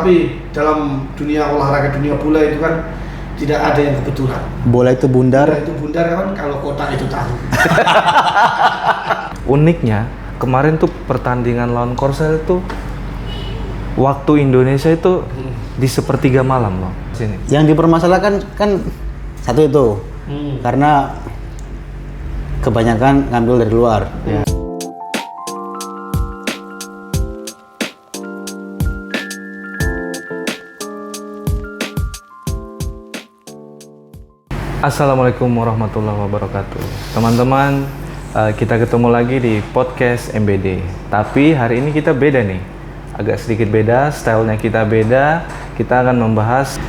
Tapi dalam dunia olahraga, dunia bola itu kan tidak ada yang kebetulan. Bola itu bundar. Bola itu bundar kan, kalau kotak itu tahu. Uniknya kemarin tuh pertandingan lawan Korsel itu waktu Indonesia itu di sepertiga malam loh. Sini. Yang dipermasalahkan kan satu itu, karena kebanyakan ngambil dari luar. Ya. Assalamualaikum warahmatullahi wabarakatuh. Teman-teman, kita ketemu lagi di podcast MBD. Tapi hari ini kita beda nih. Agak sedikit beda, stylenya kita beda. Kita akan membahas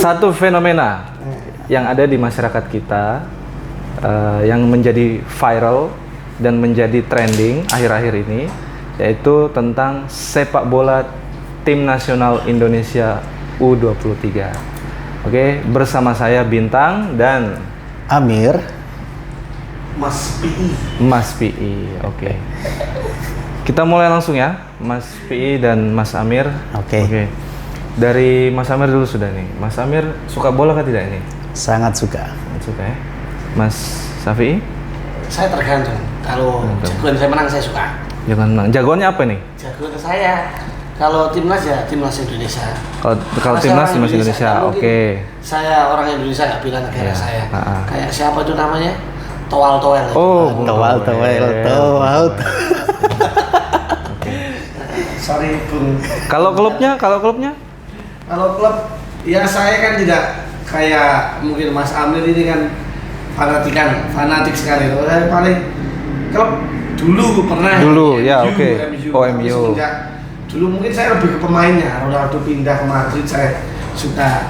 satu fenomena yang ada di masyarakat kita, yang menjadi viral dan menjadi trending akhir-akhir ini, yaitu tentang sepak bola tim nasional Indonesia U23. Oke, bersama saya Bintang dan Amir, Mas PI. Mas PI. Oke. Kita mulai langsung ya, Mas PI dan Mas Amir. Oke. Dari Mas Amir dulu sudah nih. Mas Amir suka bola kah tidak ini? sangat suka. Suka ya. Mas Safi? Saya tergantung. Kalau jagoan saya menang saya suka. Jangan menang. Jagoannya apa nih? Jagoan saya kalau timnas ya timnas Indonesia. Kalau timnas Indonesia. Oke. Saya orang Indonesia nggak bilang negara Ya, saya. Kayak siapa itu namanya? Toel. Oh, Towel. Sorry Bung. Kalau klubnya? Kalau klub ya saya kan tidak kayak mungkin Mas Amir ini kan fanatik sekali. Kalau saya paling klub dulu pernah. Dulu ya, oke. Tapi semenjak dulu mungkin saya lebih ke pemainnya. Ronaldo pindah ke Madrid saya suka.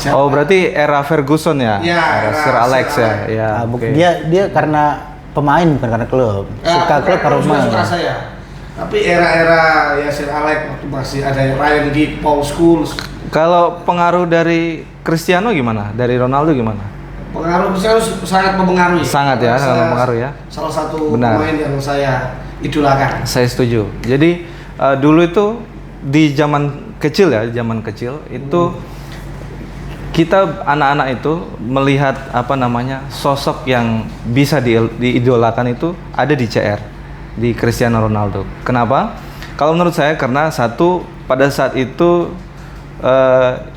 Siapa? Oh, berarti era Ferguson ya? Ya, era Sir Alex ya. Ya, oke. Dia karena pemain bukan karena klub. Suka klub harus main. Suka saya. Tapi era-era ya Sir Alex waktu masih ada Ryan Giggs, Paul Scholes. Kalau pengaruh dari Cristiano gimana? Dari Ronaldo gimana? Pengaruh Cristiano sangat mempengaruhi. Sangat ya, sangat mempengaruhi ya. Salah satu Benar. pemain yang saya idolakan. Saya setuju. Jadi dulu itu di zaman kecil itu kita anak-anak itu melihat sosok yang bisa diidolakan itu ada di CR, di Cristiano Ronaldo. Kenapa? Kalau menurut saya karena satu, pada saat itu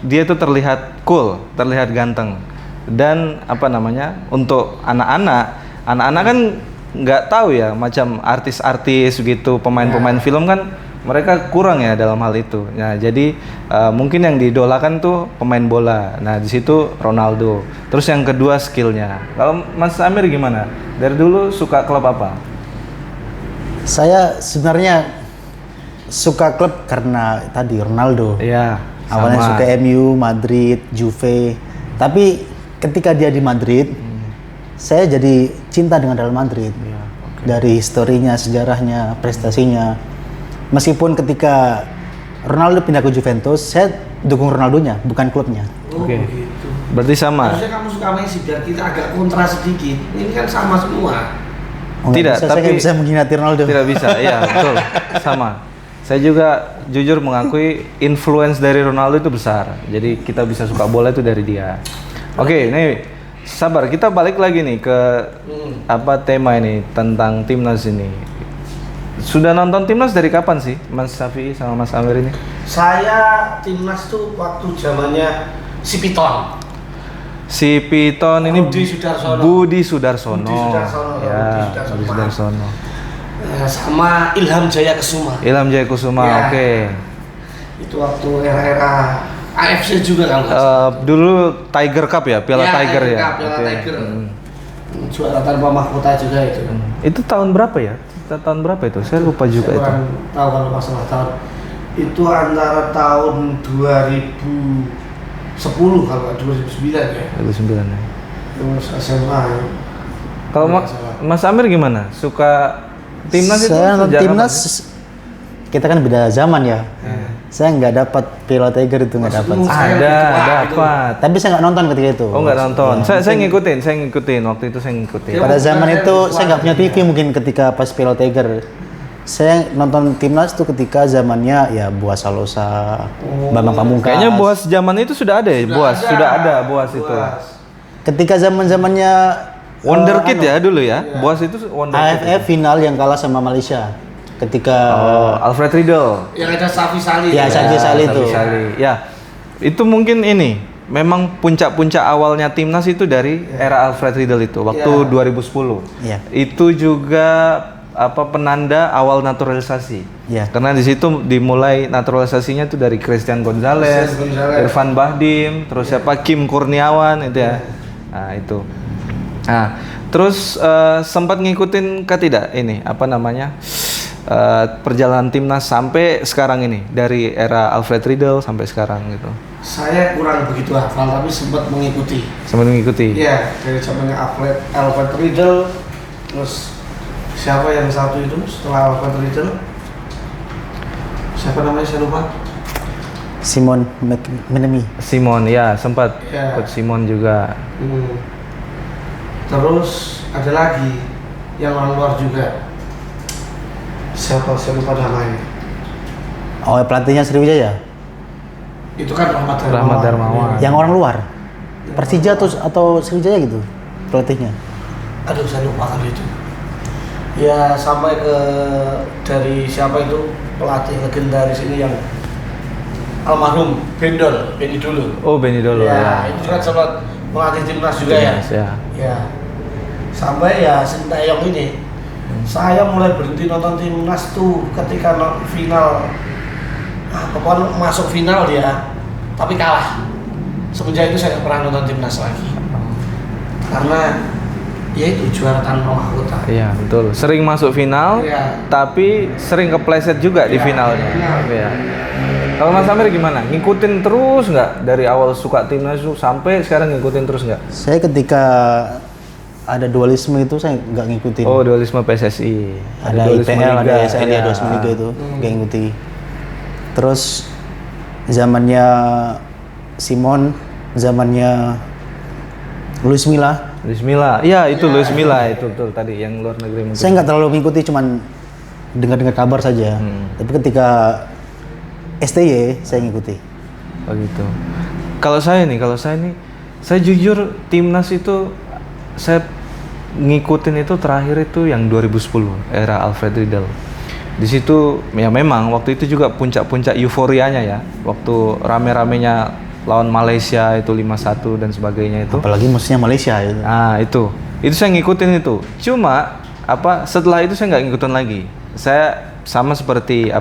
dia itu terlihat cool, terlihat ganteng, dan untuk anak-anak kan nggak tahu ya, macam artis-artis gitu, pemain-pemain film kan mereka kurang ya dalam hal itu. Nah, jadi mungkin yang diidolakan tuh pemain bola. Nah, di situ Ronaldo. Terus yang kedua skillnya. Kalau Mas Amir gimana? Dari dulu suka klub apa? Saya sebenarnya suka klub karena tadi Ronaldo. Iya. Awalnya suka MU, Madrid, Juve. Tapi ketika dia di Madrid, saya jadi cinta dengan Real Madrid. Ya, okay. Dari historinya, sejarahnya, prestasinya. Meskipun ketika Ronaldo pindah ke Juventus, saya dukung Ronaldonya, bukan klubnya. Oke. Gitu. Berarti sama. Harusnya kamu suka Messi biar kita agak kontra sedikit. Ini kan sama semua. Tidak, saya tapi nggak bisa menghina Ronaldo. Tidak bisa, iya betul, sama. Saya juga jujur mengakui influence dari Ronaldo itu besar. Jadi kita bisa suka bola itu dari dia. Oke, nih sabar, kita balik lagi nih ke tema ini tentang timnas ini. Sudah nonton timnas dari kapan sih, Mas Safi sama Mas Amir ini? Saya timnas tuh waktu zamannya si Piton. Si Piton ini Budi Sudarsono. Ya, Budi Sudarsono. Sama Ilham Jaya Kusuma. Ya. Oke. Itu waktu era-era AFC juga kalau nggak salah. Dulu Tiger Cup ya, Piala Tiger ya. Piala Tiger. Juara tanpa mahkota juga itu. Itu tahun berapa ya? Tahun berapa itu? Saya lupa juga itu. Kurang tahu kalau masalah tahun. Itu antara tahun 2010 kalau nggak 2009 ya. 2009 ya. Terus SMA. Kalau Mas Amir gimana? Suka timnas itu? Saya nonton sejak timnas, kita kan beda zaman ya. Saya nggak dapat Piala Tiger itu, nggak dapat. Dapat. Tapi saya nggak nonton ketika itu. Oh, nggak nonton. Saya ngikutin waktu itu saya ngikutin. Pada zaman itu saya nggak punya TV mungkin ketika pas Piala Tiger. Saya nonton timnas tuh ketika zamannya ya Boas Salosa, Bambang Pamungkas. Kayaknya Boas zaman itu sudah ada ya, sudah ada Boas itu. Ketika zaman-zamannya Wonderkid ya dulu ya. Boas itu Wonderkid. AFF final yang kalah sama Malaysia. Ketika Alfred Riedel. Yang ada Safi Salih. Ya, Safi Salih itu. Ya. Itu mungkin ini memang puncak-puncak awalnya timnas itu dari era Alfred Riedel itu waktu 2010. Iya. Itu juga penanda awal naturalisasi. Iya. Karena di situ dimulai naturalisasinya itu dari Christian Gonzalez, Irfan Bahdim, terus siapa Kim Kurniawan itu ya. Nah, itu. Nah, terus sempat ngikutin tidak ini perjalanan timnas sampai sekarang ini dari era Alfred Riedel sampai sekarang gitu. Saya kurang begitu hafal tapi sempat mengikuti. Sempat mengikuti. Iya, dari zamannya Alfred Riedel, terus siapa yang satu itu setelah Alfred Riedel? Siapa namanya saya lupa. Simon McManamy. Simon ya sempat. Ya. Coach Simon juga. Terus ada lagi yang orang luar juga. Siapa saya lupa namanya. Oh, pelatihnya Sriwijaya? Itu kan Rahmat Darmawan. Yang orang luar? Persija atau Sriwijaya gitu pelatihnya? Aduh saya lupa kali itu. Ya sampai ke dari siapa itu pelatih legendaris ini yang almarhum Benny Dolo. Oh, Benny Dolo Ya, itu kan sempat melatih timnas juga Timnas, ya. Ya. Sampai ya Sintayong ini. Saya mulai berhenti nonton timnas tuh ketika final masuk final dia tapi kalah. Semenjak itu saya nggak pernah nonton timnas lagi. Karena ya itu juara tanpa mahkota. Iya betul. Sering masuk final, tapi sering kepleset juga di finalnya. Iya. Kalau Mas Amir gimana? Ngikutin terus nggak dari awal suka timnas itu sampai sekarang ngikutin terus nggak? Saya ketika ada dualisme itu saya nggak ngikutin. Oh, dualisme PSSI. Ada IPL, ada ESL, ya, dualisme liga itu nggak ngikuti. Terus zamannya Simon, zamannya Luis Milla. Iya itu Luis Milla itu betul tadi yang luar negeri mungkin. Saya nggak terlalu mengikuti, cuman dengar kabar saja. Tapi ketika STY saya ngikuti. Oh gitu. Kalau saya nih, saya jujur timnas itu saya ngikutin itu terakhir itu yang 2010 era Alfred Riedel. Di situ ya memang waktu itu juga puncak-puncak euforianya ya. Waktu rame-ramenya lawan Malaysia itu 5-1 dan sebagainya itu. Apalagi musuhnya Malaysia itu. Ah, itu saya ngikutin itu. Cuma setelah itu saya nggak ngikutin lagi. Saya sama seperti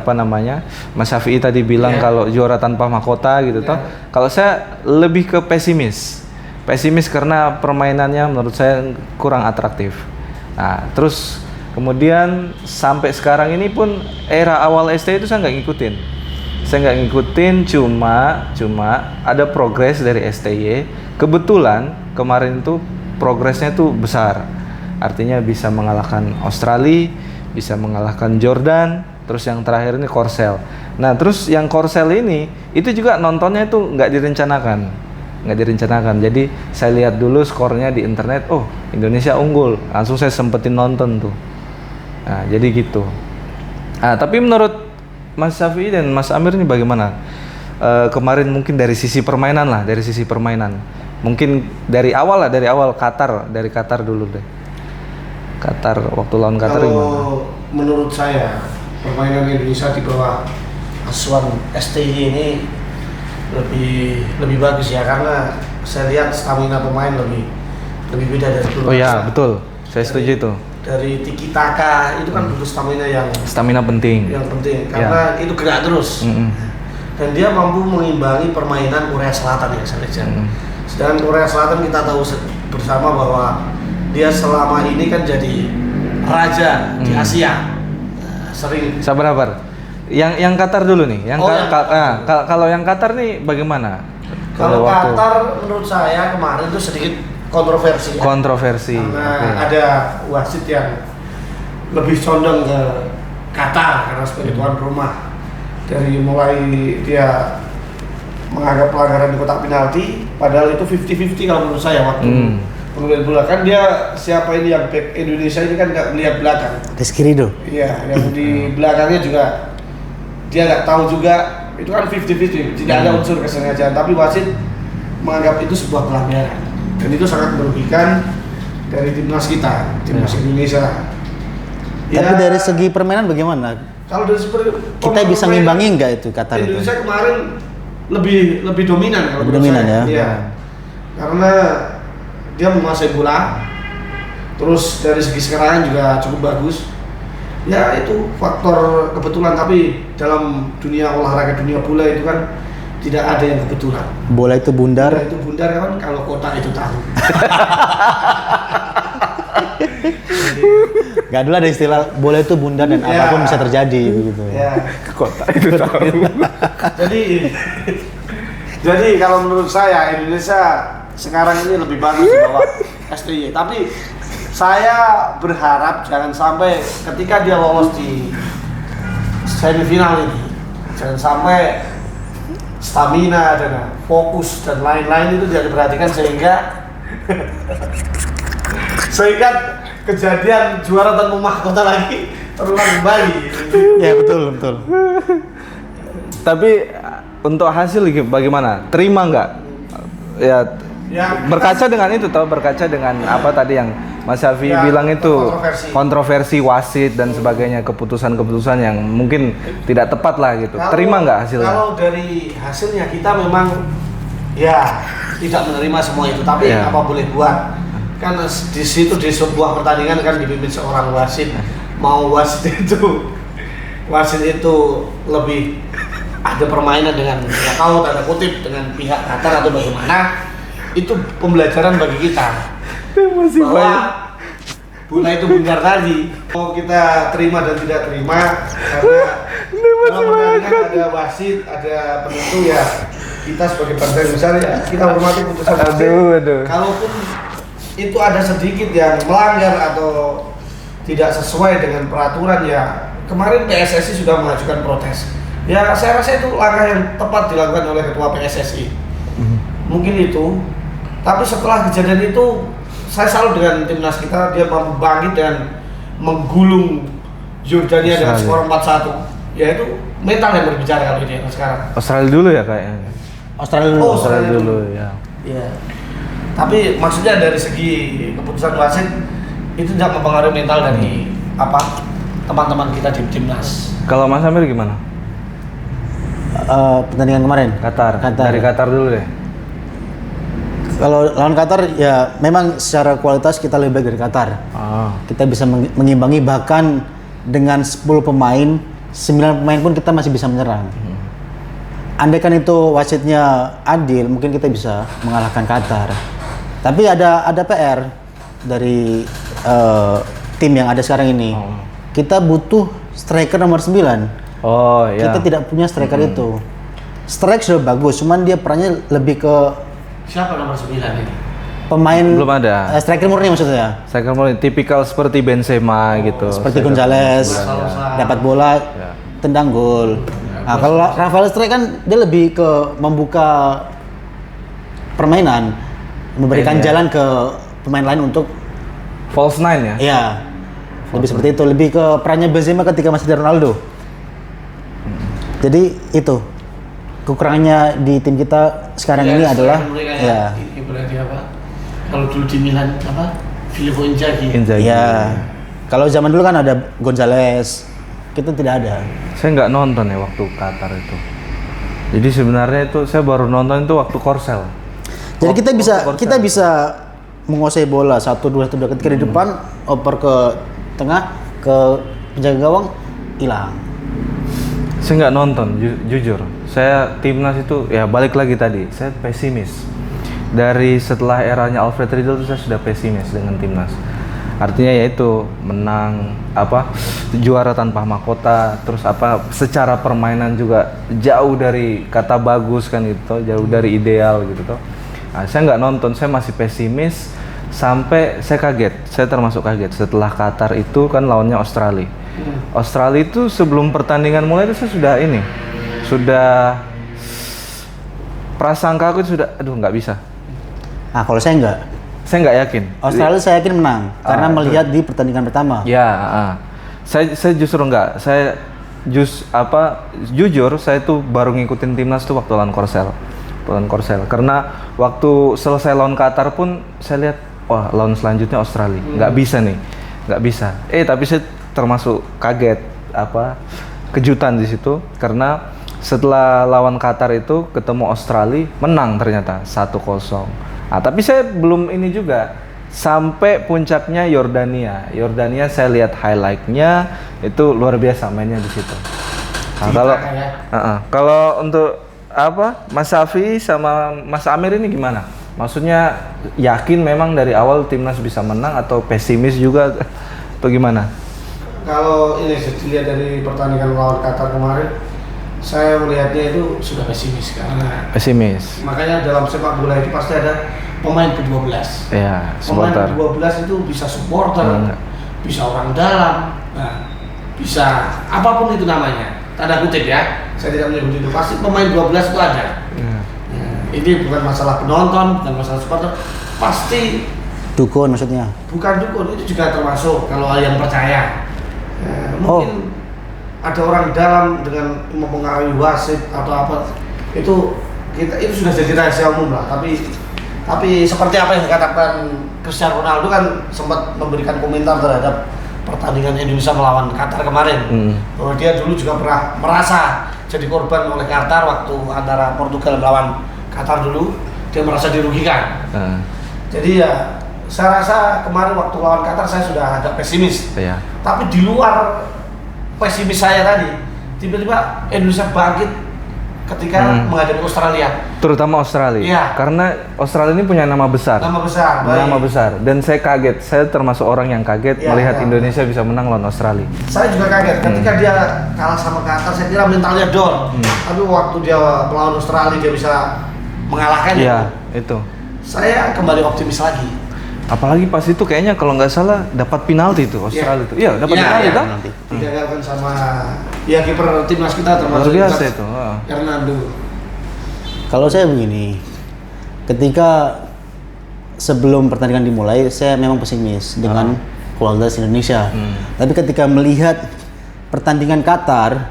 Mas Syafi'i tadi bilang kalau juara tanpa mahkota gitu toh. Kalau saya lebih ke pesimis karena permainannya menurut saya kurang atraktif. Nah, terus kemudian sampai sekarang ini pun era awal ST itu saya nggak ngikutin. Cuma ada progres dari STY. Kebetulan kemarin itu progresnya tuh besar. Artinya bisa mengalahkan Australia, bisa mengalahkan Jordan, terus yang terakhir ini Korsel. Nah, terus yang Korsel ini itu juga nontonnya itu nggak direncanakan. Jadi saya lihat dulu skornya di internet, oh Indonesia unggul, langsung saya sempetin nonton tuh. Nah, jadi gitu. Nah, tapi menurut Mas Syafi'i dan Mas Amir ini bagaimana? Kemarin mungkin dari sisi permainan. Mungkin dari awal dari Qatar dulu deh. Qatar waktu lawan Qatar gimana? Kalau menurut saya permainan Indonesia di bawah asuhan STY ini lebih bagus ya, karena saya lihat stamina pemain lebih beda dari dulu. Oh ya, betul. Saya setuju itu. Dari tiki taka itu kan butuh stamina penting. Yang penting karena itu gerak terus. Dan dia mampu mengimbangi permainan Korea Selatan ya saya lihat. Sedangkan Korea Selatan kita tahu bersama bahwa dia selama ini kan jadi raja di Asia. Sering. Sabar. Yang Qatar dulu nih. Kalau yang Qatar nih bagaimana? Kalau Qatar menurut saya kemarin itu sedikit kontroversi. Karena ada wasit yang lebih condong ke Qatar karena sebagai tuan rumah. Dari mulai dia menganggap pelanggaran di kotak penalti, padahal itu 50-50 kalau menurut saya waktu melihat bola kan dia siapa ini yang back Indonesia ini kan nggak melihat belakang. Rizky Ridho. Iya, yang di belakangnya juga dia nggak tahu juga, itu kan 50-50, tidak ada unsur kesengajaan, tapi wasit menganggap itu sebuah pelanggaran dan itu sangat merugikan dari timnas kita, timnas Indonesia. Tapi dari segi permainan bagaimana? Kalau dari Kita bisa ngimbangi nggak itu Qatar itu? Indonesia kemarin lebih dominan kalau Lebih menurut dominan saya. ya? Iya. Karena dia menguasai bola, terus dari segi serangan juga cukup bagus. Ya itu faktor kebetulan, tapi dalam dunia olahraga, dunia bola itu kan tidak ada yang kebetulan. Bola itu bundar. Bola itu bundar kan kalau kotak itu tahu. Gak dulu ada istilah bola itu bundar dan Ya. apapun bisa terjadi begitu. Ya. Kota itu tahu. Jadi kalau menurut saya Indonesia sekarang ini lebih bagus di bawah STY. Tapi saya berharap jangan sampai ketika dia lolos di semifinal ini, jangan sampai stamina dan fokus dan lain-lain itu tidak diperhatikan sehingga kejadian juara tanpa mahkota lagi terulang kembali. Ya betul betul. Tapi untuk hasil bagaimana? Terima nggak? Ya, berkaca dengan itu toh, berkaca dengan apa tadi yang Mas Alfi Ya, bilang itu kontroversi wasit dan sebagainya, keputusan-keputusan yang mungkin tidak tepat lah gitu. Terima nggak hasilnya? Kalau dari hasilnya kita memang ya tidak menerima semua itu, tapi Ya. apa boleh buat? Kan di situ di sebuah pertandingan kan dipimpin seorang wasit. Mau wasit itu lebih ada permainan dengan ya kau tanda kutip dengan pihak Qatar atau bagaimana, itu pembelajaran bagi kita bahwa bola itu bundar tadi, mau kita terima dan tidak terima, karena dalam pertandingan ada wasit, ada penentu, ya kita sebagai bangsa Indonesia ya kita hormati putusan wasit. Aduh. Kalaupun itu ada sedikit yang melanggar atau tidak sesuai dengan peraturan, ya kemarin PSSI sudah mengajukan protes. Ya saya rasa itu langkah yang tepat dilakukan oleh ketua PSSI. Mungkin itu. Tapi setelah kejadian itu saya salut dengan timnas kita, dia mampu bangkit dan menggulung Yordania dengan skor 4-1. Ya itu mental yang berbicara kalau ini sekarang. Australia dulu ya kayaknya. Australia dulu ya. Iya. Tapi maksudnya dari segi keputusan wasit itu tidak mempengaruhi mental dari teman-teman kita di timnas. Kalau Mas Amir gimana? Pertandingan kemarin. Qatar. Dari Qatar dulu deh. Kalau lawan Qatar ya memang secara kualitas kita lebih baik dari Qatar. Kita bisa mengimbangi, bahkan dengan 10 pemain, 9 pemain pun kita masih bisa menyerang. Andaikan itu wasitnya adil, mungkin kita bisa mengalahkan Qatar. Tapi ada PR dari tim yang ada sekarang ini. Kita butuh striker nomor 9. Oh iya. Kita tidak punya striker itu. Strike sudah bagus, cuman dia perannya lebih ke Siapa nomor 9 ini? pemain Belum ada. striker murni maksudnya. Saya kemarin tipikal seperti Benzema gitu. Seperti Striker Gonzales, Gonzales. dapat bola, tendang gol. Nah, kalau Rafael Strike kan dia lebih ke membuka permainan, memberikan jalan ke pemain lain untuk false nine ya. ya lebih seperti itu, lebih ke perannya Benzema ketika masih ada Ronaldo. Jadi itu kekurangannya di tim kita sekarang ini adalah ya berarti apa? Kalau dulu di Milan Filippo Inzaghi. ya kalau zaman dulu kan ada Gonzales, kita tidak ada. Saya nggak nonton ya waktu Qatar itu. Jadi sebenarnya itu saya baru nonton itu waktu Korsel. Jadi kita bisa menguasai bola 1-2 ketika di depan, oper ke tengah ke penjaga gawang, hilang. Saya nggak nonton, jujur. Saya timnas itu ya balik lagi tadi. Saya pesimis. Dari setelah eranya Alfred Riedel itu saya sudah pesimis dengan timnas. Artinya yaitu menang juara tanpa mahkota, terus secara permainan juga jauh dari kata bagus kan gitu, jauh dari ideal gitu toh. Nah, saya nggak nonton, saya masih pesimis sampai saya kaget. Saya termasuk kaget setelah Qatar itu kan lawannya Australia. Australia itu sebelum pertandingan mulai itu saya sudah prasangka aku sudah nggak bisa. Nah kalau saya enggak, Saya nggak yakin. Australia saya yakin menang karena melihat di pertandingan pertama. Ya, saya justru enggak. Jujur saya tuh baru ngikutin timnas tuh waktu lawan Korsel. Karena waktu selesai lawan Qatar pun saya lihat, wah lawan selanjutnya Australia. Nggak bisa. Tapi saya termasuk kaget kejutan di situ karena setelah lawan Qatar itu ketemu Australia menang ternyata 1-0. Tapi saya belum ini juga sampai puncaknya Yordania saya lihat highlightnya itu luar biasa mainnya di situ. Kalau untuk Mas Safi sama Mas Amir ini gimana? Maksudnya yakin memang dari awal timnas bisa menang atau pesimis juga atau gimana? Kalau ini dilihat dari pertandingan lawan Qatar kemarin, saya melihatnya itu sudah pesimis karena makanya dalam sepak bola itu pasti ada pemain ke-12. Ya, pemain ke-12 itu bisa supporter, bisa orang dalam, bisa apapun itu namanya. Tanda kutip ya, saya tidak menyebut itu. Pasti pemain 12 itu ada. Ini bukan masalah penonton, bukan masalah supporter. Pasti dukun maksudnya. Bukan dukun, itu juga termasuk kalau yang percaya. Mungkin ada orang dalam dengan mempengaruhi wasit atau apa, itu sudah jadi rahasia umum lah. Tapi seperti apa yang dikatakan Cristiano Ronaldo kan sempat memberikan komentar terhadap pertandingan Indonesia melawan Qatar kemarin, bahwa dia dulu juga pernah merasa jadi korban oleh Qatar waktu antara Portugal melawan Qatar dulu, dia merasa dirugikan. Jadi ya saya rasa kemarin waktu lawan Qatar saya sudah agak pesimis. Tapi di luar pesimis saya tadi, tiba-tiba Indonesia bangkit ketika menghadapi Australia. Terutama Australia. Iya. Karena Australia ini punya nama besar. Nama besar. Dan saya kaget. Saya termasuk orang yang kaget melihat Indonesia bisa menang lawan Australia. Saya juga kaget ketika dia kalah sama Qatar. Saya kira mentalnya down. Tapi waktu dia melawan Australia dia bisa mengalahkan itu. Saya kembali optimis lagi. Apalagi pas itu kayaknya kalau nggak salah dapat penalti itu Australia itu. Iya, dapat penalti kan? Digagalkan sama kiper timnas kita termasuk luar biasa itu. Hernando. Kalau saya begini, ketika sebelum pertandingan dimulai, saya memang pesimis dengan kualitas Indonesia. Tapi ketika melihat pertandingan Qatar,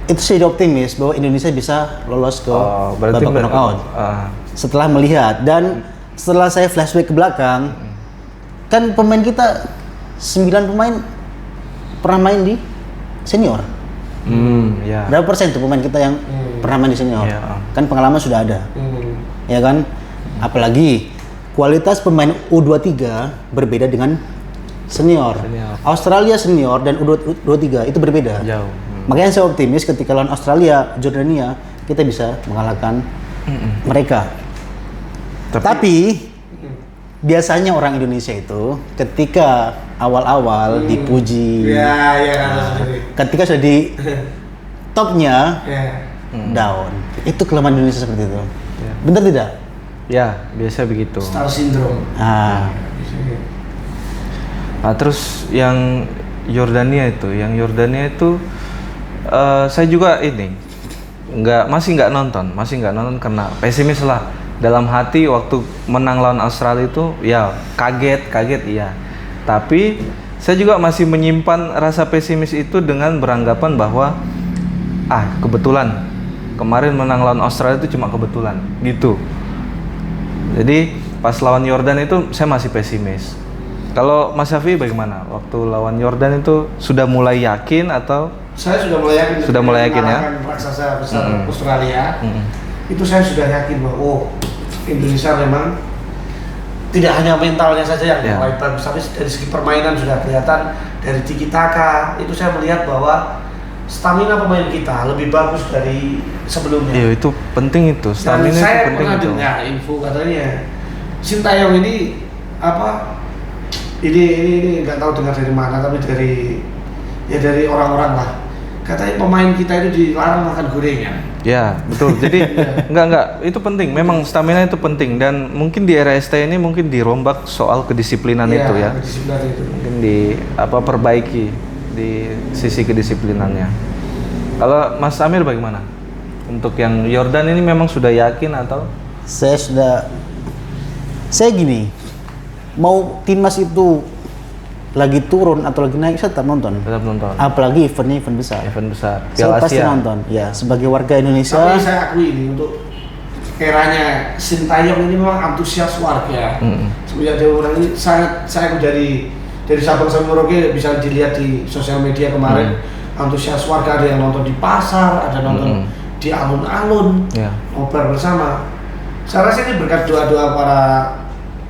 itu saya optimis bahwa Indonesia bisa lolos ke babak knockout. Setelah melihat dan setelah saya flashback ke belakang, kan pemain kita 9 pemain pernah main di senior. Berapa persen tuh pemain kita yang pernah main di senior? Kan pengalaman sudah ada. Ya kan? Apalagi kualitas pemain U23 berbeda dengan senior. Australia senior dan U23 itu berbeda. Jauh. Makanya saya optimis ketika lawan Australia, Jordania, kita bisa mengalahkan mereka. Tapi biasanya orang Indonesia itu ketika awal-awal dipuji, ketika sudah di topnya down, itu kelemahan Indonesia seperti itu. Benar tidak? Ya, biasa begitu. Star syndrome. Terus yang Yordania itu, saya juga ini masih nggak nonton karena pesimis lah. Dalam hati waktu menang lawan Australia itu ya kaget iya. Tapi saya juga masih menyimpan rasa pesimis itu dengan beranggapan bahwa kebetulan kemarin menang lawan Australia itu cuma kebetulan gitu. Jadi pas lawan Yordan itu saya masih pesimis. Kalau Mas Syafi bagaimana? Waktu lawan Yordan itu sudah mulai yakin atau? Saya sudah mulai yakin. Sudah mulai yakin ya? Raksasa besar Australia. Itu saya sudah yakin bahwa Indonesia memang tidak hanya mentalnya saja yang mulai bagus, tapi dari segi permainan sudah kelihatan. Dari tiki taka itu saya melihat bahwa stamina pemain kita lebih bagus dari sebelumnya. Iya, itu penting itu. Stamina itu penting. Saya pernah dengar info katanya Sintayong ini ini nggak tahu dengar dari mana, tapi dari orang-orang lah. Katanya pemain kita itu dilarang makan gorengan. Ya, betul. Jadi enggak, itu penting. Memang stamina itu penting dan mungkin di era ST ini mungkin dirombak soal kedisiplinan itu ya. Kedisiplinan itu. Mungkin perbaiki di sisi kedisiplinannya. Kalau Mas Amir bagaimana? Untuk yang Yordan ini memang sudah yakin atau? Saya sudah Saya gini, mau timnas itu lagi turun atau lagi naik, saya tetap nonton. Tetap nonton. Apalagi eventnya event besar. Event besar. Saya Piala pasti Asia. nonton. Ya, sebagai warga Indonesia. Tapi saya akui ini untuk eranya Sintayong ini memang antusias warga. Semenjak dia orang ini saya dari Sabang sampai Merauke bisa dilihat di sosial media kemarin. Antusias warga, ada yang nonton di pasar, ada nonton di alun-alun, ngobrol bersama. Saya rasa ini berkat doa-doa para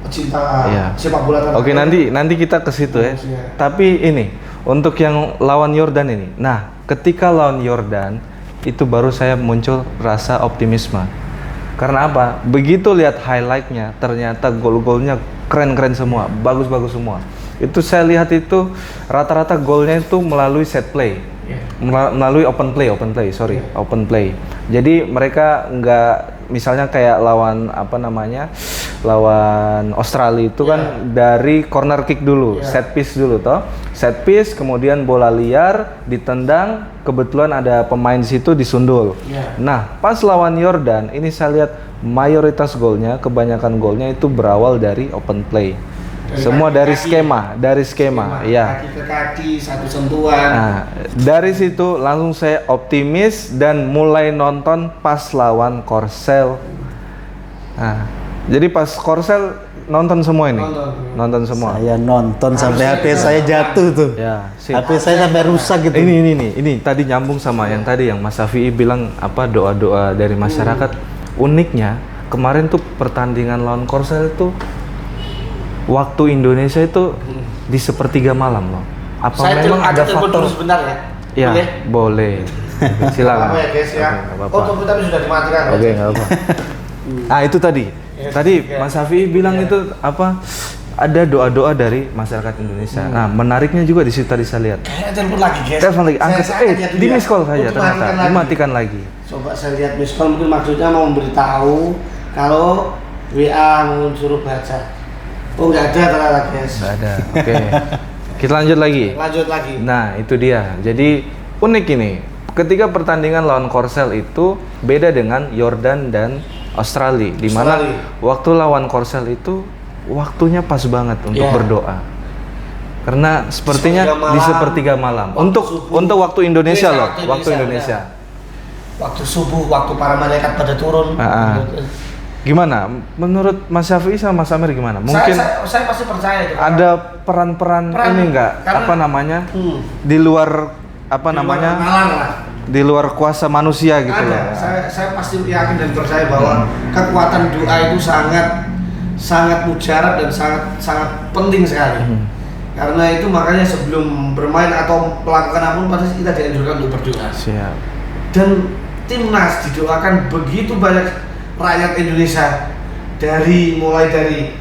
pecinta sepak bola tanah Oke, nanti kita ke situ ya. Tapi ini untuk yang lawan Yordan ini. Nah, ketika lawan Yordan itu baru saya muncul rasa optimisme. Karena apa? Begitu lihat highlightnya, ternyata gol-golnya keren-keren semua, bagus-bagus semua. Itu saya lihat itu rata-rata golnya itu melalui set play. Melalui open play. Jadi mereka nggak, misalnya kayak lawan Australia itu kan dari corner kick dulu, set piece dulu toh. Set piece, kemudian bola liar ditendang, kebetulan ada pemain situ disundul. Nah, pas lawan Yordan ini saya lihat mayoritas golnya, kebanyakan golnya itu berawal dari open play. Semua dari skema, ya. Kaki ke kaki, satu sentuhan. Nah, dari situ langsung saya optimis dan mulai nonton pas lawan Korsel. Nah, jadi pas Korsel nonton semua ini. Nonton semua. Saya nonton sampai HP saya jatuh tuh. Ya, HP saya sampai rusak gitu. Ini tadi nyambung sama yang tadi yang Mas Safi bilang doa-doa dari masyarakat. Uniknya kemarin tuh pertandingan lawan Korsel itu waktu Indonesia itu di sepertiga malam loh. Apa saya memang ada faktor? Dulu sebentar ya. Ya, boleh. Silakan. Apa ya guys ya? Oh, tapi sudah dimatikan. Oke, nggak apa. Itu tadi. Tadi Mas Safi bilang itu ada doa-doa dari masyarakat Indonesia. Nah, menariknya juga di situ tadi saya lihat. Telepon lagi guys. Telepon lagi, angkat. Di miss call saja ternyata. Dimatikan lagi. Coba saya lihat miss call, mungkin maksudnya mau memberitahu kalau WA mau suruh baca. Oh, nggak ada ternyata guys. Nggak ada. Oke. Kita lanjut lagi. Nah, itu dia. Jadi unik ini. Ketika pertandingan lawan Korsel itu beda dengan Yordan dan Australia, di mana waktu lawan Korsel itu waktunya pas banget untuk berdoa. Karena sepertinya di sepertiga malam. Untuk waktu Indonesia loh, waktu Indonesia. Waktu subuh, waktu para malaikat pada turun. Gimana? Menurut Mas Syafi'i sama Mas Amir gimana? Mungkin saya pasti percaya itu. Ada peran-peran ini enggak? Di luar di luar kuasa manusia gitu loh. Saya pasti yakin dan percaya bahwa kekuatan doa itu sangat mujarab dan sangat penting sekali. Karena itu makanya sebelum bermain atau melakukan apapun pasti kita dianjurkan untuk berdoa. Siap. Dan timnas didoakan begitu banyak rakyat Indonesia, mulai dari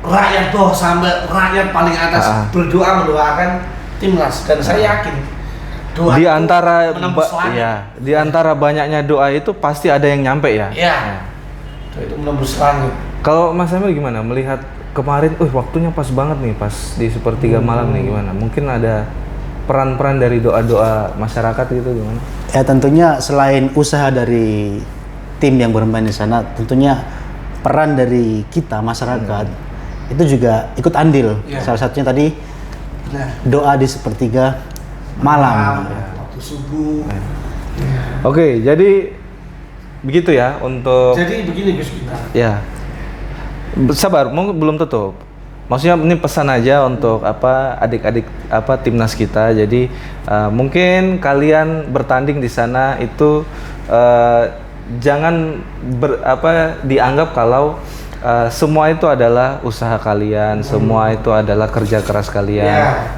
rakyat bawah sampai rakyat paling atas berdoa mendoakan timnas, dan saya yakin doa di antara banyaknya doa itu pasti ada yang nyampe ya. Doa itu menembus langit. Kalau Mas Amir gimana melihat kemarin? Waktunya pas banget nih, pas di sepertiga malam nih, gimana? Mungkin ada peran-peran dari doa-doa masyarakat gitu gimana? Ya tentunya selain usaha dari tim yang bermain di sana, tentunya peran dari kita masyarakat itu juga ikut andil. Salah satunya tadi doa di sepertiga malam. Waktu subuh. Oke, jadi begitu ya untuk. Jadi begini Gus Bintang. Ya, sabar, belum tutup. Maksudnya ini pesan aja untuk adik-adik timnas kita. Jadi mungkin kalian bertanding di sana itu jangan dianggap kalau semua itu adalah usaha kalian, semua itu adalah kerja keras kalian.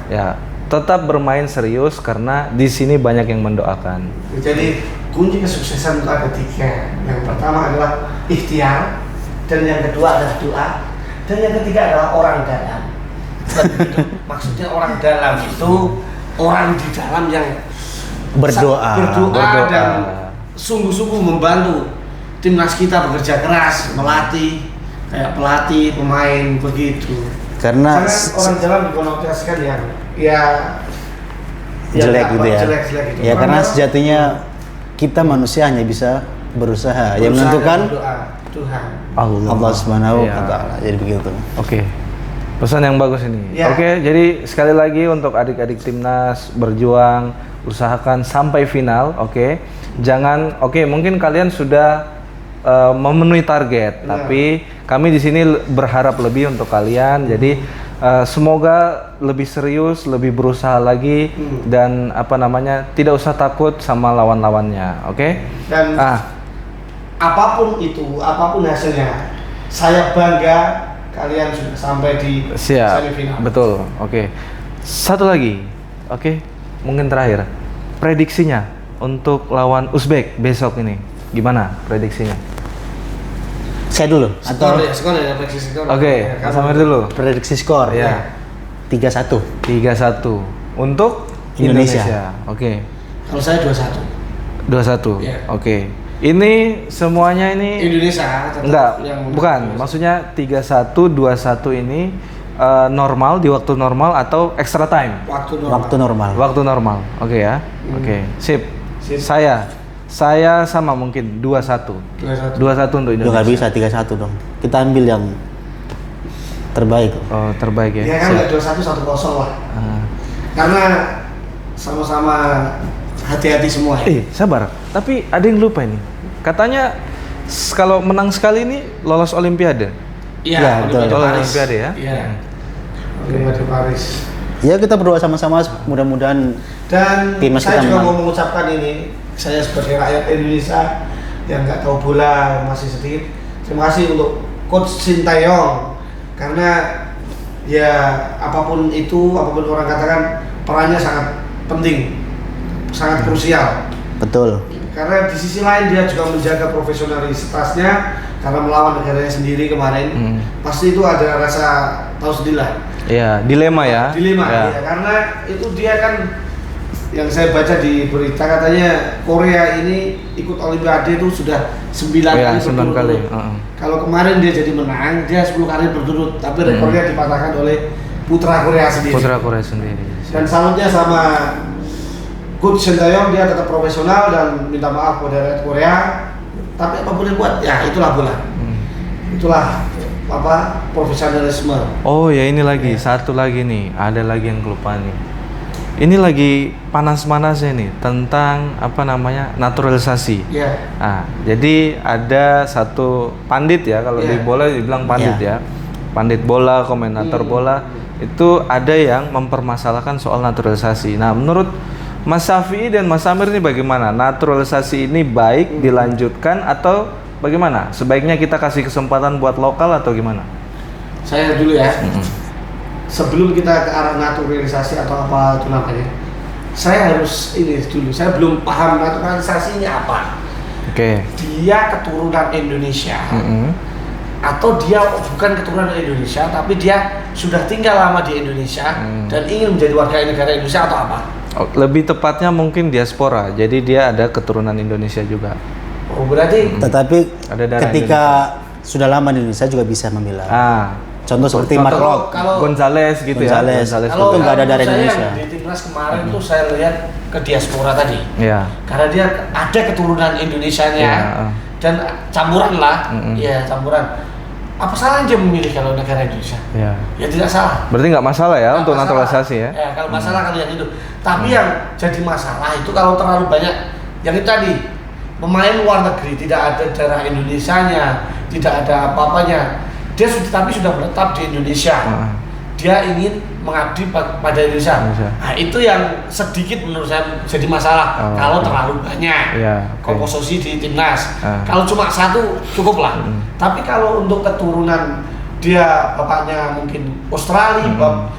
Ya, tetap bermain serius karena di sini banyak yang mendoakan. Jadi kunci kesuksesan itu ada 3. Yang pertama adalah ikhtiar, dan yang kedua adalah doa, dan yang ketiga adalah orang dalam. Maksudnya orang dalam itu orang di dalam yang berdoa. Dan sungguh-sungguh membantu timnas kita bekerja keras, melatih, kayak pelatih, pemain begitu. Karena orang dalam dikonotasikan yang jelek gitu ya. Jelek gitu. Ya karena sejatinya kita manusia hanya bisa berusaha. Yang menentukan Tuhan. Allah Subhanahu Iya. wa taala. Jadi begitu. Oke. Pesan yang bagus ini. Ya. Oke, jadi sekali lagi untuk adik-adik timnas berjuang, usahakan sampai final, oke. Jangan, oke, mungkin kalian sudah memenuhi target, Ya. tapi kami di sini berharap lebih untuk kalian. Jadi semoga lebih serius, lebih berusaha lagi dan tidak usah takut sama lawan-lawannya, oke? Dan apapun itu, apapun hasilnya, saya bangga kalian sudah sampai di Siap, semifinal. betul. Oke. Satu lagi, oke. Mungkin terakhir, prediksinya untuk lawan Uzbek besok ini, gimana prediksinya? Saya dulu Skor atau ya, skor ya, prediksi skor. Oke, Ya, Mas Amir dulu. prediksi skor? Ya. 3-1 3-1 untuk Indonesia. Indonesia. Oke. Kalau saya 2-1. 2-1. Ya. Oke. Ini semuanya ini Indonesia tetap enggak, yang bukan. Maksudnya 3-1, 2-1 ini normal di waktu normal atau extra time? waktu normal. waktu normal. Waktu normal. Oke ya. Oke. Sip. Sip. Saya sama mungkin 2-1. 2-1. 2-1 untuk Juga Indonesia. nggak bisa 3-1 dong. Kita ambil yang terbaik. Oh, terbaik ya. Ya kan Sip. enggak 2-1 1-0 lah. Ah. Karena sama-sama hati-hati semua ya. Sabar. Tapi ada yang lupa ini. Katanya kalau menang sekali ini lolos Olimpiade. Iya, Ya, betul. Olimpiade Lolos Paris. Olimpiade ya. Iya. Olimpiade Paris. Ya kita berdoa sama-sama, mudah-mudahan Dan Timnas saya kita juga menang. mau mengucapkan ini, saya sebagai rakyat Indonesia yang nggak tahu bola masih sedikit, terima kasih untuk Coach Sintayong karena ya apapun itu, apapun orang katakan perannya sangat penting, sangat krusial. betul. Karena di sisi lain dia juga menjaga profesionalitasnya karena melawan negaranya sendiri kemarin. Pasti itu ada rasa tahu sendiri lah. Iya, dilema ya. Dilema Ya. ya, karena itu dia kan yang saya baca di berita katanya Korea ini ikut Olimpiade itu sudah 9 Iya, kali 9 kali. berturut-turut. Kalau kemarin dia jadi menang, dia 10 kali berturut, tapi rekornya dipatahkan oleh putra Korea sendiri. Putra Korea sendiri. Dan salutnya sama Coach Sintayong, dia tetap profesional dan minta maaf kepada rakyat Korea. Tapi apa boleh buat? Ya itulah bola. Itulah profesionalisme. Oh ya, ini lagi satu lagi nih, ada lagi yang kelupaan nih. Ini lagi panas-panasnya nih tentang naturalisasi. Ya. Nah, jadi ada satu pandit ya, kalau di Iya. bola dibilang pandit ya. Pandit bola, komentator bola, itu ada yang mempermasalahkan soal naturalisasi. Nah, menurut Mas Syafi'i dan Mas Amir ini bagaimana? Naturalisasi ini baik dilanjutkan atau bagaimana? Sebaiknya kita kasih kesempatan buat lokal atau gimana? Saya dulu ya. Sebelum kita ke arah naturalisasi atau apa itu namanya, saya harus ini dulu. Saya belum paham naturalisasinya apa. Oke. Dia keturunan Indonesia atau dia bukan keturunan Indonesia tapi dia sudah tinggal lama di Indonesia dan ingin menjadi warga negara Indonesia atau apa? Oh, lebih tepatnya mungkin diaspora. Jadi dia ada keturunan Indonesia juga. Oh berarti Tetapi Ada darah ketika sudah lama di Indonesia juga bisa membela. Contoh seperti Contoh, Mark Locke. kalau Gonzales gitu Gonzales. ya. Kalau- itu nggak ada darah saya Indonesia. di timnas kemarin tuh saya lihat ke diaspora tadi. Ya. Karena dia ada keturunan Indonesianya Ya, dan campuran lah, ya campuran. Apa salahnya dia memilih kalau negara Indonesia? Ya. Ya tidak salah. Berarti nggak masalah ya Nggak untuk masalah. naturalisasi ya? Ya kalau masalah kalian itu. Tapi yang jadi masalah itu kalau terlalu banyak yang itu tadi pemain luar negeri tidak ada darah Indonesianya, tidak ada apa-apanya. Dia tapi sudah menetap di Indonesia. Dia ingin mengabdi pada Indonesia. Nah, itu yang sedikit menurut saya jadi masalah kalau terlalu banyak Ya, oke. komposisi di timnas. Ah. Kalau cuma satu cukup lah. Tapi kalau untuk keturunan dia bapaknya mungkin Australia,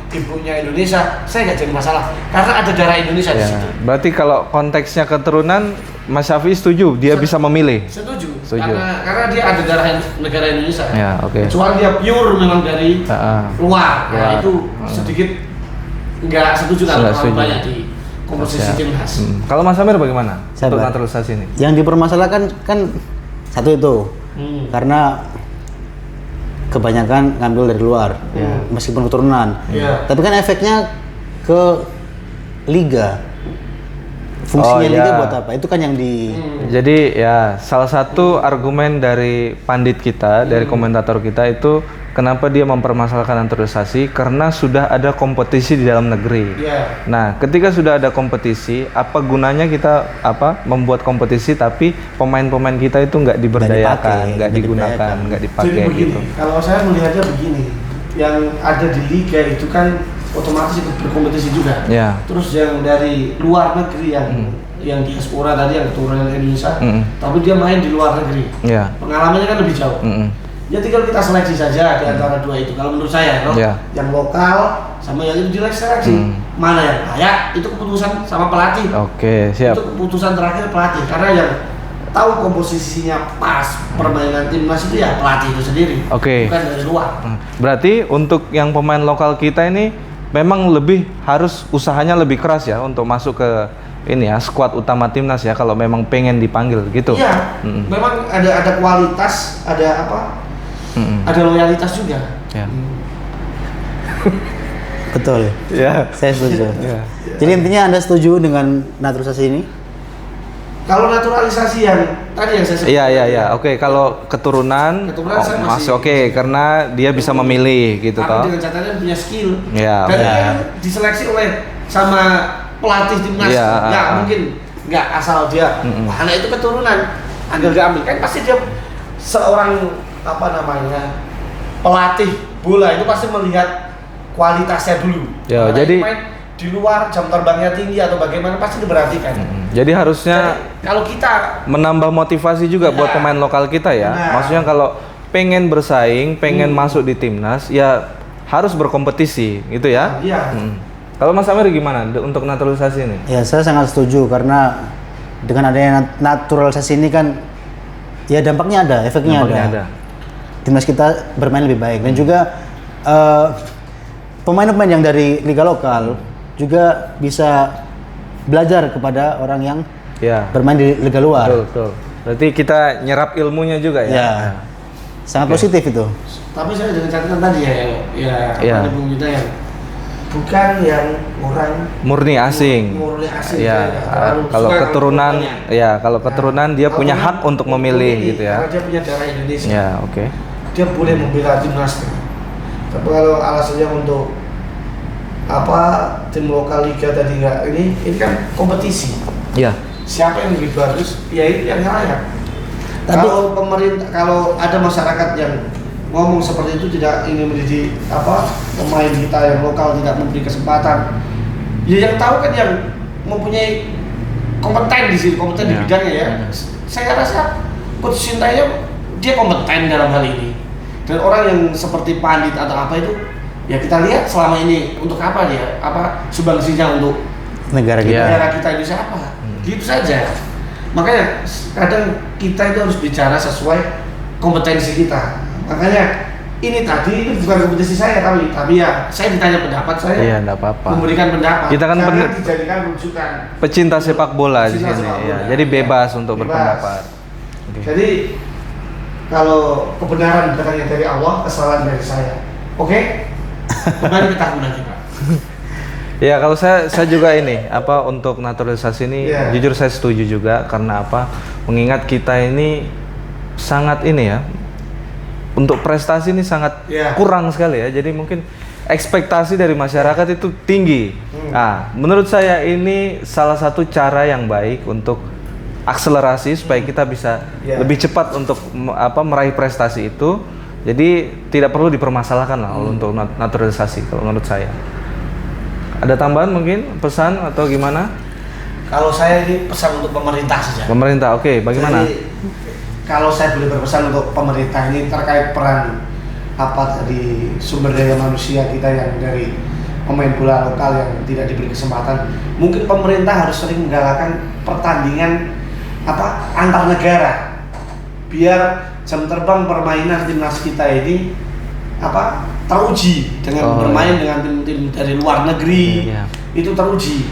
ibunya Indonesia, saya nggak jadi masalah karena ada darah Indonesia di Ya. situ. Berarti kalau konteksnya keturunan, Mas Syafi'i setuju dia bisa memilih. Setuju. Setuju. Karena dia ada darah negara Indonesia. Ya, oke. Kecuali dia pure memang dari luar. Luar. Nah, itu sedikit nggak setuju kalau Nggak terlalu setuju. banyak di komposisi Siap. timnas. Kalau Mas Amir bagaimana Saya untuk Pak. naturalisasi ini? Yang dipermasalahkan kan satu itu, karena kebanyakan ngambil dari luar, meskipun keturunan. Iya. Tapi kan efeknya ke liga. Fungsinya Oh, liga ya. buat apa? Itu kan yang di Jadi ya salah satu argumen dari pandit kita, dari komentator kita itu kenapa dia mempermasalahkan naturalisasi karena sudah ada kompetisi di dalam negeri. Iya. Nah, ketika sudah ada kompetisi, apa gunanya kita membuat kompetisi tapi pemain-pemain kita itu nggak diberdayakan, nggak digunakan, nggak Jadi dipakai begini, gitu. kalau saya melihatnya begini, yang ada di liga itu kan otomatis ikut berkompetisi juga. Ya. Terus yang dari luar negeri yang diaspora tadi yang keturunan Indonesia, tapi dia main di luar negeri. Ya. Pengalamannya kan lebih jauh. Ya tinggal kita seleksi saja di antara dua itu. Kalau menurut saya, Ya. yang lokal sama yang itu seleksi. Mana yang layak itu keputusan sama pelatih. Oke, siap. Itu keputusan terakhir pelatih karena yang tahu komposisinya pas permainan timnas itu ya pelatih itu sendiri. Oke. Bukan dari luar. Berarti untuk yang pemain lokal kita ini memang lebih harus usahanya lebih keras ya untuk masuk ke ini ya skuad utama timnas ya kalau memang pengen dipanggil gitu. Iya. Memang ada kualitas, ada apa? Ada loyalitas juga. Ya. betul. Ya. Saya setuju. Ya. Jadi intinya Anda setuju dengan naturalisasi ini? Kalau naturalisasi yang tadi yang saya sebutkan. Iya. Oke, kalau keturunan, saya masih oke karena dia bisa memilih gitu tapi toh. dengan catatan punya skill. Iya, Dan iya. dia diseleksi oleh sama pelatih timnas. Iya, Nggak mungkin nggak asal dia. Wah, anak itu keturunan. Ambil gak ambil kan pasti dia seorang apa namanya pelatih bola itu pasti melihat kualitasnya dulu. Ya, Karena jadi main di luar jam terbangnya tinggi atau bagaimana pasti diperhatikan. Jadi harusnya Jadi, kalau kita menambah motivasi juga buat pemain lokal kita ya. Benar. Maksudnya kalau pengen bersaing, pengen masuk di timnas, ya harus berkompetisi gitu ya. Iya. Kalau Mas Amir gimana untuk naturalisasi ini? Ya, saya sangat setuju karena dengan adanya naturalisasi ini kan ya dampaknya ada, efeknya ada. Timnas kita bermain lebih baik dan juga pemain-pemain yang dari liga lokal juga bisa belajar kepada orang yang Ya. bermain di liga luar. Betul. Berarti kita nyerap ilmunya juga ya. Ya. Sangat positif itu. Tapi saya dengan catatan tadi Iya. apa Bung Yuda yang bukan yang orang Murni asing. murni asing. Ya, Saya nggak terlalu kalau suka keturunan, dengan ya kalau keturunan dia punya hak untuk memilih gitu ya. Karena dia punya darah Indonesia. Ya, oke. Dia boleh membela timnas. Tapi kalau alasannya untuk apa tim lokal liga tadi nggak ini kan kompetisi. Ya. Siapa yang lebih bagus, ya itu yang layak. Tapi- Kalau pemerintah, kalau ada masyarakat yang ngomong seperti itu tidak ingin mendidik apa pemain kita yang lokal tidak memberi kesempatan, ya yang tahu kan yang mempunyai kompeten di sini, kompeten di Ya. bidangnya ya. Saya rasa Coach Sintayong dia kompeten dalam hal ini. Dan orang yang seperti pandit atau apa itu, ya kita lihat selama ini untuk apa dia, apa sumbangsinya untuk Negara kita. Ya. negara kita Indonesia apa, gitu saja. Makanya kadang kita itu harus bicara sesuai kompetensi kita. Makanya ini tadi ini bukan kompetisi saya tapi ya saya ditanya pendapat saya. Iya, enggak apa-apa. Memberikan pendapat. Kita kan jangan dijadikan rujukan. Pecinta sepak bola di Pecinta sini sepak ya. bola. Jadi bebas untuk Bebas. berpendapat. Oke. Jadi kalau kebenaran datangnya dari Allah, kesalahan dari saya. Oke? Kembali ke tahun lagi, Pak. Ya kalau saya juga ini apa untuk naturalisasi ini Iya. jujur saya setuju juga karena apa mengingat kita ini sangat ini ya untuk prestasi ini sangat Iya. kurang sekali ya jadi mungkin ekspektasi dari masyarakat itu tinggi. Nah menurut saya ini salah satu cara yang baik untuk akselerasi supaya kita bisa Iya. lebih cepat untuk meraih prestasi itu jadi tidak perlu dipermasalahkan lah untuk naturalisasi kalau menurut saya. Ada tambahan mungkin pesan atau gimana? Kalau saya ini pesan untuk pemerintah saja. Pemerintah, oke, bagaimana? Jadi, kalau saya boleh berpesan untuk pemerintah ini terkait peran apa tadi sumber daya manusia kita yang dari pemain bola lokal yang tidak diberi kesempatan, mungkin pemerintah harus sering menggalakkan pertandingan apa antar negara biar jam terbang permainan timnas kita ini apa teruji dengan bermain dengan tim-tim dari luar negeri. Iya. Itu teruji.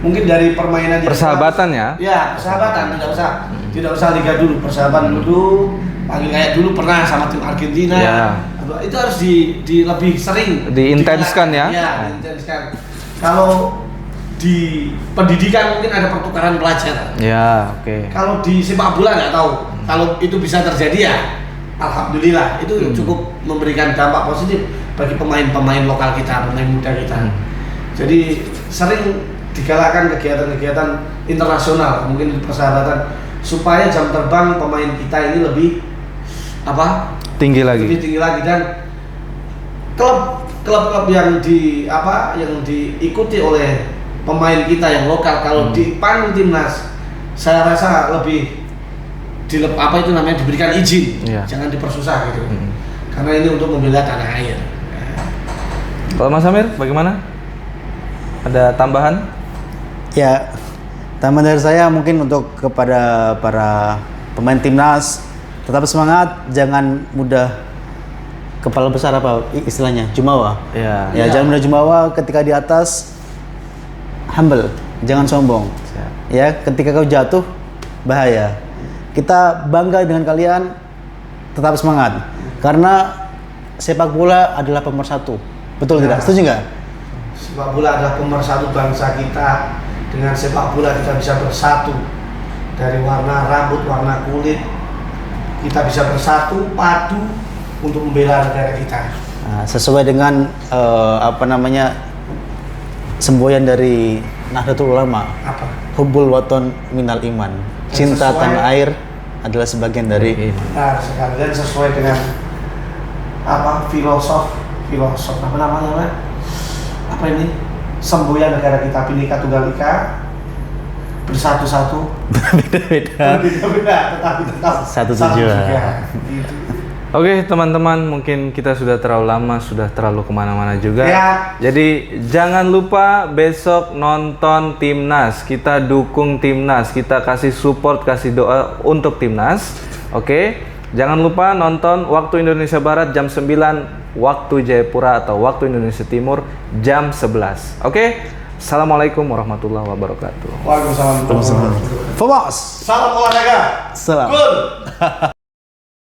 Mungkin dari permainan yang Persahabatan ya? Ya, persahabatan tidak usah liga dulu, persahabatan dulu, panggil kayak dulu pernah sama tim Argentina. Ya. Itu harus di lebih sering Diintenskan ya? Ya, diintenskan. Kalau di pendidikan mungkin ada pertukaran pelajaran. Ya, oke. Kalau di sepak bola nggak tahu. Kalau itu bisa terjadi ya, alhamdulillah itu cukup memberikan dampak positif bagi pemain-pemain lokal kita, pemain muda kita. Jadi sering digalakkan kegiatan-kegiatan internasional, mungkin persahabatan, supaya jam terbang pemain kita ini lebih Tinggi lagi. lebih tinggi lagi, dan klub-klub yang diikuti oleh pemain kita yang lokal kalau dipanggil timnas, saya rasa lebih diberikan izin, jangan dipersusah gitu. Karena ini untuk membela tanah air. Kalau Mas Amir, bagaimana? Ada tambahan? Ya, tambahan dari saya mungkin untuk kepada para pemain timnas, tetap semangat, jangan mudah kepala besar apa istilahnya, jumawa. Ya, jangan mudah jumawa ketika di atas, humble, jangan sombong. Ya, ketika kau jatuh bahaya. Kita bangga dengan kalian, tetap semangat. Karena sepak bola adalah pemersatu. Betul tidak? Setuju nggak? Sepak bola adalah pemersatu bangsa kita. Dengan sepak bola kita bisa bersatu. Dari warna rambut, warna kulit, kita bisa bersatu, padu untuk membela negara kita. Nah, sesuai dengan semboyan dari Nahdlatul Ulama. Apa? Hubbul waton minal iman. Cinta tanah air adalah sebagian dari iman. Nah, sekalian sesuai dengan filosof apa namanya? Apa ini? Semboyan negara kita, Bhinneka Tunggal Ika, bersatu-satu, berbeda-beda, tetapi tetap satu tujuan. Gitu. Oke teman-teman, mungkin kita sudah terlalu lama, sudah terlalu kemana-mana juga. Ya. Jadi jangan lupa besok nonton timnas, kita dukung timnas, kita kasih support, kasih doa untuk timnas. Oke, jangan lupa nonton waktu Indonesia Barat jam 9, waktu Jayapura atau waktu Indonesia Timur jam 11. Oke, assalamualaikum warahmatullahi wabarakatuh. Waalaikumsalam. Fomos. Salam olahraga. Salam. Gol.